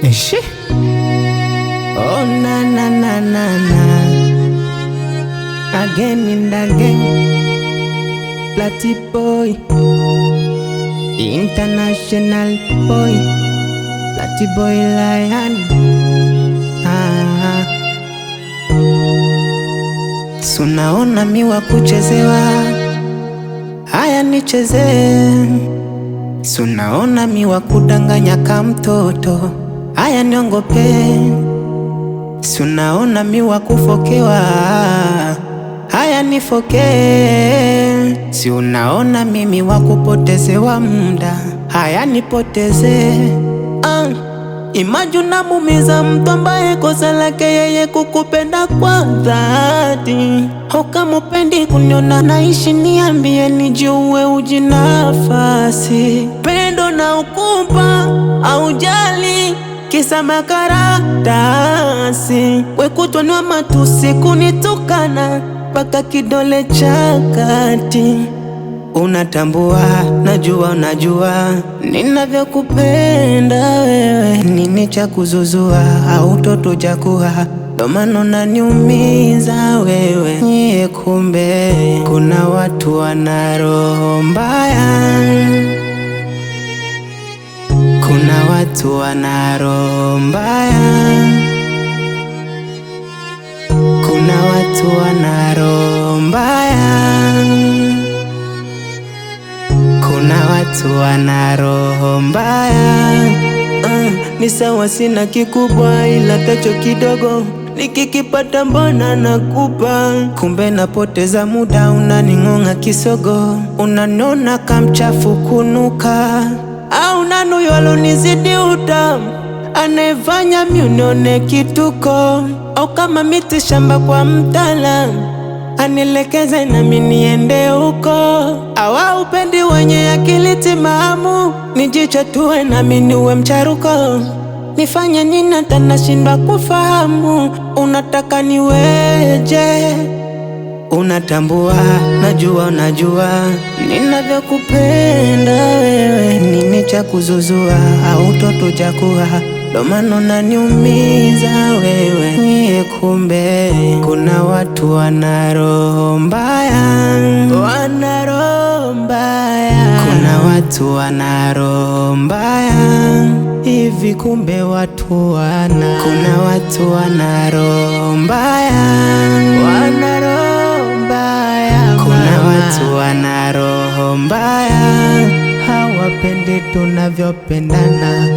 Ishi. Oh na na na na na. Again and again. Platty boy, international boy, Platty boy lion. Sunaona miwa kuchezewa, haya nicheze. Sunaona miwa kudanganya ka mtoto, haya niongope. Sunaona miwa kufokewa, haya nifoke. Si unaona mimi wakupotezewa muda, haya nipoteze. Imagine unamuumiza mtu ambaye kosa lake yeye kukupenda kwa dhati. Ukamupendi kuniona naishi, niambie nijue ujinafasi. Pendo na ukupa aujali kisa makaratasi. Wekutwanwa matusi kunitukana paka kidole cha kati. Unatambua, najua unajua ninavyokupenda wewe. Nini cha kuzuzua au toto cha kuha, ndo maana unaniumiza wewe. Nyie kumbe kuna watu wana roho mbaya. Kuna watu wana roho mbaya. Kuna watu wana roho mbaya. Kuna watu wana roho mbaya. Ni sawa sina kikubwa ila tacho kidogo, nikikipata mbona nakupa. Kumbe napoteza muda, unaning'onga kisogo. Unanona kamchafu kunuka, au nanuyo alonizidi utamu, anayefanya miunione kituko. Au kama miti shamba kwa mtaalamu, anilekeze nami niende huko. Awa upendi wenye akili timamu, nijichatue nami niwe mcharuko. Nifanye nini hata nashindwa kufahamu, unataka niweje? Unatambua, najua unajua ninavyokupenda wewe. Nini cha kuzuzua au toto cha kuha, ndo maana unaniumiza wewe. Nyie kumbe kuna watu wana roho mbaya. Wana roho mbaya. Kuna watu wana roho mbaya. Hivi kumbe watu wana, kuna watu wana roho mbaya. Wana roho mbaya. Kuna watu wana roho mbaya, hawapendi tunavyopendana.